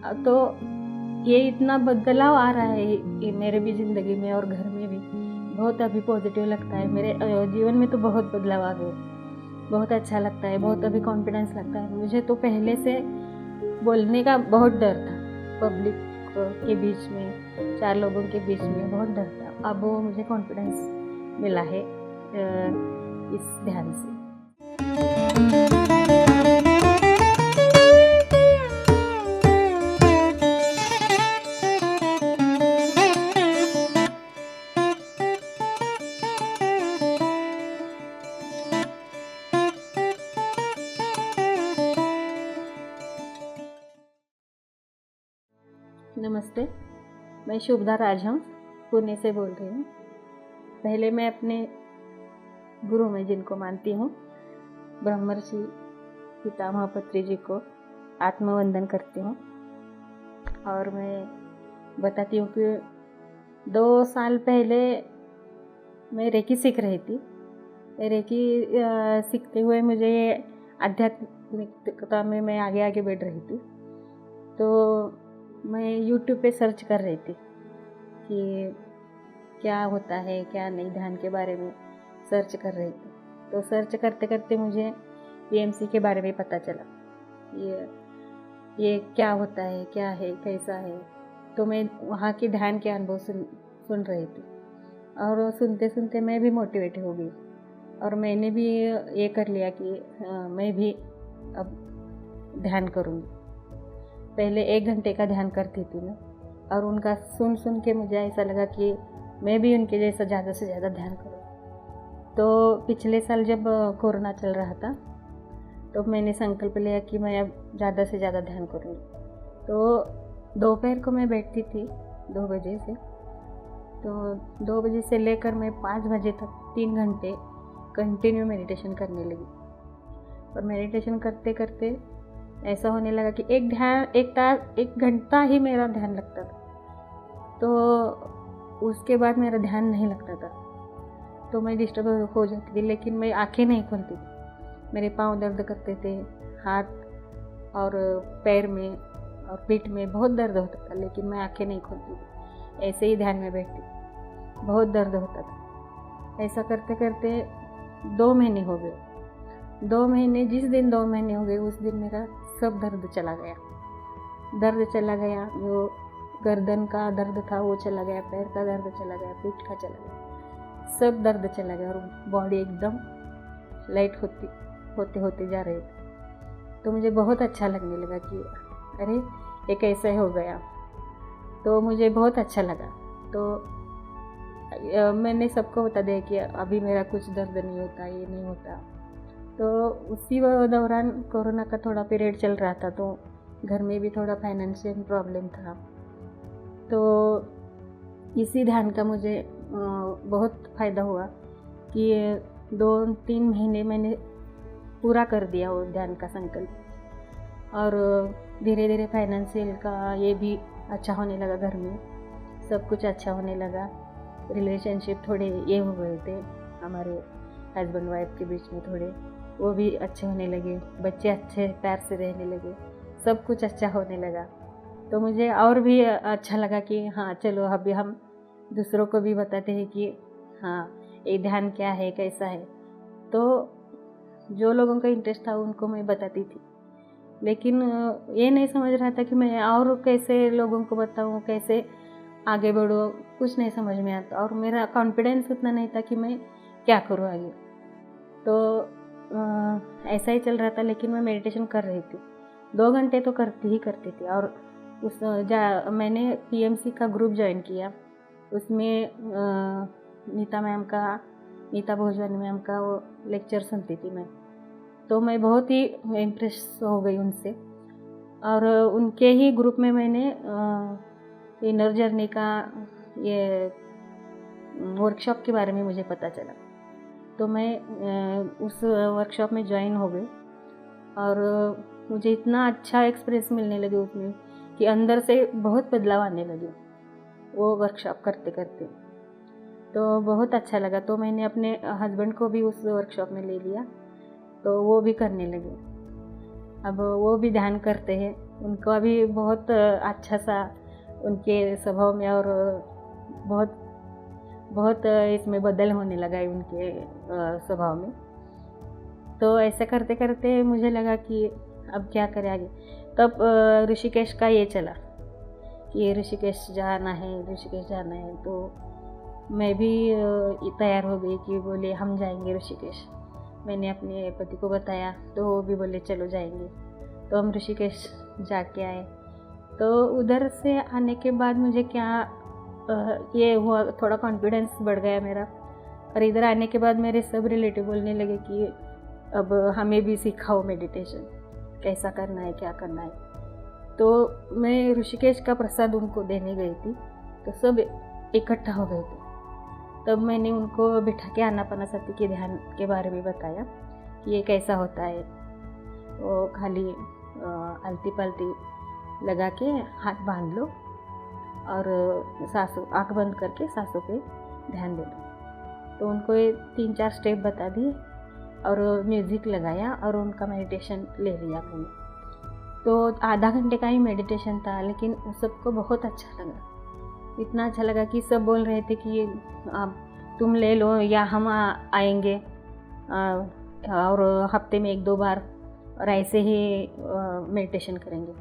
तो ये इतना बदलाव आ रहा है ये मेरे भी ज़िंदगी में और घर में भी, बहुत अभी पॉजिटिव लगता है। मेरे जीवन में तो बहुत बदलाव आ गए, बहुत अच्छा लगता है, बहुत अभी कॉन्फिडेंस लगता है। मुझे तो पहले से बोलने का बहुत डर था, पब्लिक के बीच में, 4 लोगों के बीच में बहुत डर था। अब वो मुझे कॉन्फिडेंस मिला है इस ध्यान से। नमस्ते, मैं शुभदा राजहंस पुणे से बोल रही हूँ। पहले मैं अपने गुरु में जिनको मानती हूँ, ब्रह्मर्षि पितामह पत्री जी को आत्मवंदन करती हूँ। और मैं बताती हूँ कि 2 साल पहले मैं रेकी सीख रही थी। रेकी सीखते हुए मुझे आध्यात्मिकता में मैं आगे आगे बढ़ रही थी। तो मैं YouTube पे सर्च कर रही थी कि क्या होता है क्या नहीं, ध्यान के बारे में सर्च कर रही थी। तो सर्च करते करते मुझे PMC के बारे में पता चला, ये क्या होता है, क्या है, कैसा है। तो मैं वहाँ के ध्यान के अनुभव सुन रही थी और सुनते सुनते मैं भी मोटिवेट हो गई और मैंने भी ये कर लिया कि मैं भी अब ध्यान करूँगी। पहले 1 घंटे का ध्यान करती थी मैं, और उनका सुन सुन के मुझे ऐसा लगा कि मैं भी उनके जैसा ज़्यादा से ज़्यादा ध्यान करूँ। तो पिछले साल जब कोरोना चल रहा था तो मैंने संकल्प लिया कि मैं अब ज़्यादा से ज़्यादा ध्यान करूँगी। तो दोपहर को मैं बैठती थी 2 बजे से, तो 2 बजे से लेकर मैं 5 बजे तक 3 घंटे कंटिन्यू मेडिटेशन करने लगी। और मेडिटेशन करते करते ऐसा होने लगा कि एक घंटा ही मेरा ध्यान लगता था। तो उसके बाद मेरा ध्यान नहीं लगता था, तो मैं डिस्टर्ब हो जाती थी, लेकिन मैं आंखें नहीं खोलती थी। मेरे पाँव दर्द करते थे, हाथ और पैर में और पीठ में बहुत दर्द होता था, लेकिन मैं आंखें नहीं खोलती थी, ऐसे ही ध्यान में बैठती, बहुत दर्द होता था। ऐसा करते करते 2 महीने हो गए। 2 महीने, जिस दिन 2 महीने हो गए उस दिन मेरा सब दर्द चला गया। जो गर्दन का दर्द था वो चला गया, पैर का दर्द चला गया, पीठ का चला गया, सब दर्द चला गया और बॉडी एकदम लाइट होते होते जा रही थी। तो मुझे बहुत अच्छा लगने लगा कि अरे ये कैसे हो गया। तो मुझे बहुत अच्छा लगा। तो मैंने सबको बता दिया कि अभी मेरा कुछ दर्द नहीं होता, ये नहीं होता। तो उसी दौरान कोरोना का थोड़ा पीरियड चल रहा था, तो घर में भी थोड़ा फाइनेंशियल प्रॉब्लम था। तो इसी ध्यान का मुझे बहुत फ़ायदा हुआ कि 2-3 महीने मैंने पूरा कर दिया वो ध्यान का संकल्प। और धीरे धीरे फाइनेंशियल का ये भी अच्छा होने लगा, घर में सब कुछ अच्छा होने लगा। रिलेशनशिप थोड़े ये हो गए थे हमारे हस्बैंड वाइफ के बीच में, थोड़े वो भी अच्छे होने लगे, बच्चे अच्छे प्यार से रहने लगे, सब कुछ अच्छा होने लगा। तो मुझे और भी अच्छा लगा कि हाँ चलो अभी हम दूसरों को भी बताते हैं कि हाँ ये ध्यान क्या है, कैसा है। तो जो लोगों का इंटरेस्ट था उनको मैं बताती थी, लेकिन ये नहीं समझ रहा था कि मैं और कैसे लोगों को बताऊँ, कैसे आगे बढ़ूँ, कुछ नहीं समझ में आता। और मेरा कॉन्फिडेंस उतना नहीं था कि मैं क्या करूँ आगे। तो ऐसा ही चल रहा था, लेकिन मैं मेडिटेशन कर रही थी, 2 घंटे तो करती थी। और मैंने PMC का ग्रुप ज्वाइन किया। उसमें नीता भोजवानी मैम का वो लेक्चर सुनती थी मैं। तो मैं बहुत ही इम्प्रेस हो गई उनसे, और उनके ही ग्रुप में मैंने इनर जर्नी का ये वर्कशॉप के बारे में मुझे पता चला। तो मैं उस वर्कशॉप में ज्वाइन हो गई, और मुझे इतना अच्छा एक्सपीरियंस मिलने लगे उसमें कि अंदर से बहुत बदलाव आने लगे वो वर्कशॉप करते करते। तो बहुत अच्छा लगा। तो मैंने अपने हस्बैंड को भी उस वर्कशॉप में ले लिया, तो वो भी करने लगे। अब वो भी ध्यान करते हैं उनको अभी बहुत अच्छा सा उनके स्वभाव में और बहुत बहुत इसमें बदल होने लगा है उनके स्वभाव में। तो ऐसे करते करते मुझे लगा कि अब क्या करें आगे। तब ऋषिकेश का ये चला कि ऋषिकेश जाना है। तो मैं भी तैयार हो गई कि बोले हम जाएंगे ऋषिकेश। मैंने अपने पति को बताया तो वो भी बोले चलो जाएंगे। तो हम ऋषिकेश जाके आए। तो उधर से आने के बाद मुझे क्या ये हुआ, थोड़ा कॉन्फिडेंस बढ़ गया मेरा। और इधर आने के बाद मेरे सब रिलेटिव बोलने लगे कि अब हमें भी सिखाओ मेडिटेशन, कैसा करना है, क्या करना है। तो मैं ऋषिकेश का प्रसाद उनको देने गई थी, तो सब इकट्ठा हो गए थे। तब मैंने उनको बिठा के आनापानसति के ध्यान के बारे में बताया कि ये कैसा होता है। वो खाली आलती पालती लगा के हाथ बांध लो और सांसों आँख बंद करके सांसों पे ध्यान दे दो। तो उनको ये 3-4 स्टेप बता दिए और म्यूज़िक लगाया और उनका मेडिटेशन ले लिया मैंने। तो आधा घंटे का ही मेडिटेशन था, लेकिन सबको बहुत अच्छा लगा। इतना अच्छा लगा कि सब बोल रहे थे कि तुम ले लो या हम आएंगे और हफ्ते में 1-2 बार और ऐसे ही मेडिटेशन करेंगे।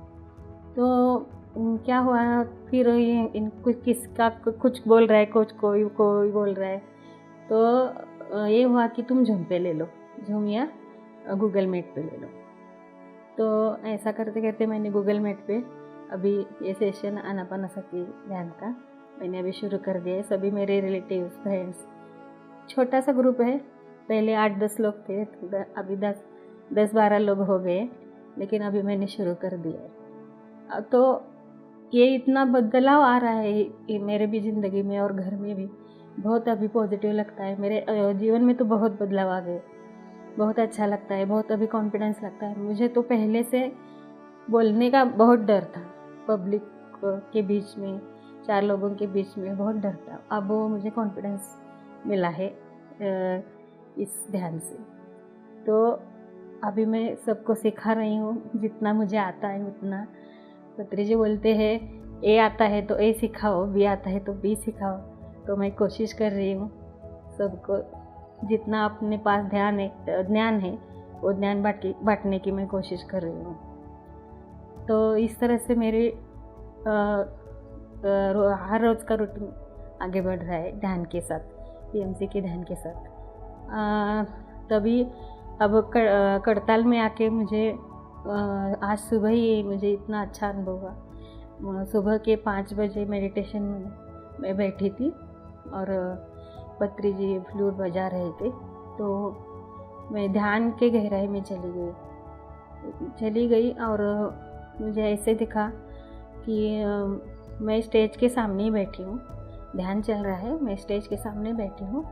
तो क्या हुआ फिर ये इनको किसका कुछ बोल रहा है, कुछ कोई बोल रहा है। तो ये हुआ कि तुम ज़ूम पे ले लो, ज़ूम या गूगल मीट पे ले लो। तो ऐसा करते करते मैंने गूगल मीट पे अभी ये सेशन आनापानसति ध्यान का मैंने अभी शुरू कर दिया है। सभी मेरे रिलेटिव्स, फ्रेंड्स, छोटा सा ग्रुप है। पहले 8-10 लोग थे, अभी 10-12 लोग हो गए, लेकिन अभी मैंने शुरू कर दिया है। तो ये इतना बदलाव आ रहा है मेरे भी ज़िंदगी में और घर में भी। बहुत अभी पॉजिटिव लगता है, मेरे जीवन में तो बहुत बदलाव आ गए। बहुत अच्छा लगता है, बहुत अभी कॉन्फिडेंस लगता है। मुझे तो पहले से बोलने का बहुत डर था, पब्लिक के बीच में, 4 लोगों के बीच में बहुत डर था। अब वो मुझे कॉन्फिडेंस मिला है इस ध्यान से। तो अभी मैं सबको सिखा रही हूँ, जितना मुझे आता है उतना। पत्री जी बोलते हैं ए आता है तो ए सिखाओ, बी आता है तो बी सिखाओ। तो मैं कोशिश कर रही हूँ सबको जितना अपने पास ज्ञान है वो ज्ञान बांटने की मैं कोशिश कर रही हूँ। तो इस तरह से मेरे हर रोज़ का रूटीन आगे बढ़ रहा है ध्यान के साथ, पीएमसी के ध्यान के साथ। तभी अब कड़ताल में आके मुझे आज सुबह ही मुझे इतना अच्छा अनुभव हुआ। सुबह के 5 बजे मेडिटेशन में बैठी थी और पत्री जी फ्लूट बजा रहे थे। तो मैं ध्यान के गहराई में चली गई और मुझे ऐसे दिखा कि मैं स्टेज के सामने ही बैठी हूँ, ध्यान चल रहा है, मैं स्टेज के सामने बैठी हूँ।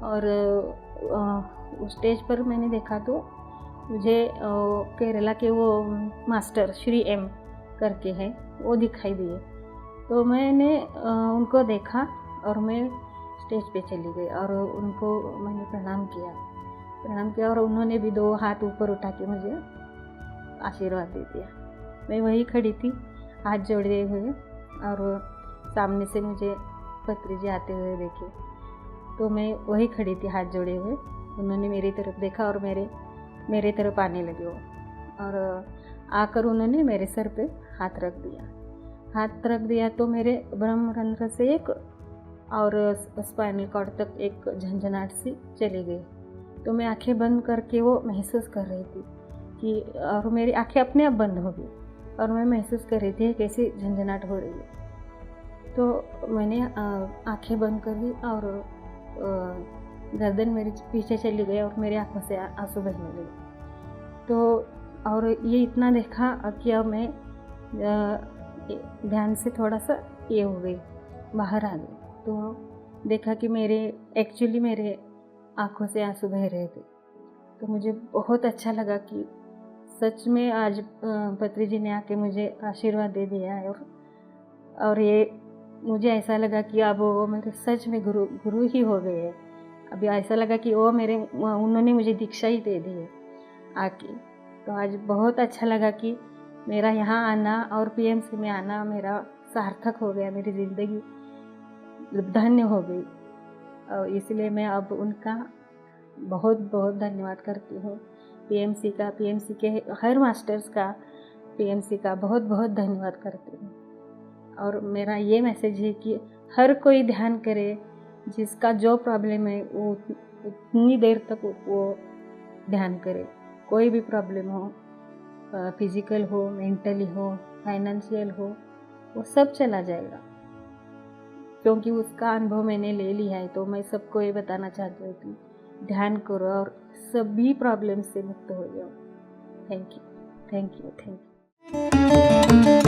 और उस स्टेज पर मैंने देखा तो मुझे केरला के वो मास्टर श्री एम करके हैं, वो दिखाई दिए। तो मैंने उनको देखा और मैं स्टेज पे चली गई और उनको मैंने प्रणाम किया और उन्होंने भी 2 हाथ ऊपर उठा के मुझे आशीर्वाद दे दिया। मैं वही खड़ी थी हाथ जोड़े हुए और सामने से मुझे पत्री जी आते हुए देखे। तो मैं वही खड़ी थी हाथ जोड़े हुए। उन्होंने मेरी तरफ देखा और मेरे तरफ आने लगे वो, और आकर उन्होंने मेरे सर पे हाथ रख दिया। तो मेरे ब्रह्मरंध्र से एक और स्पाइनल कॉर्ड तक एक झंझनाहट सी चली गई। तो मैं आंखें बंद करके वो महसूस कर रही थी कि, और मेरी आंखें अपने आप बंद हो गई और मैं महसूस कर रही थी कैसी झंझनाहट हो रही है। तो मैंने आंखें बंद कर दी और गर्दन मेरी पीछे चली गई और मेरी आंखों से आंसू बहने लगे। तो और ये इतना देखा कि अब मैं ध्यान से थोड़ा सा ये हो गई, बाहर आ गई। तो देखा कि मेरे आंखों से आंसू बह रहे थे। तो मुझे बहुत अच्छा लगा कि सच में आज पत्री जी ने आके मुझे आशीर्वाद दे दिया है। और ये मुझे ऐसा लगा कि अब वो मेरे सच में गुरु ही हो गए हैं। अभी ऐसा लगा कि उन्होंने मुझे दीक्षा ही दे दी है आके। तो आज बहुत अच्छा लगा कि मेरा यहाँ आना और पीएमसी में आना मेरा सार्थक हो गया, मेरी ज़िंदगी धन्य हो गई। और इसलिए मैं अब उनका बहुत बहुत धन्यवाद करती हूँ। पीएमसी के हर मास्टर्स का, पीएमसी का बहुत बहुत धन्यवाद करती हूँ। और मेरा ये मैसेज है कि हर कोई ध्यान करे, जिसका जो प्रॉब्लम है वो उतनी देर तक वो ध्यान करे। कोई भी प्रॉब्लम हो, फिजिकल हो, मेंटली हो, फाइनेंशियल हो, वो सब चला जाएगा, क्योंकि उसका अनुभव मैंने ले लिया है। तो मैं सबको ये बताना चाहती हूँ कि ध्यान करो और सभी प्रॉब्लम से मुक्त हो जाओ। Thank you, thank you, thank you.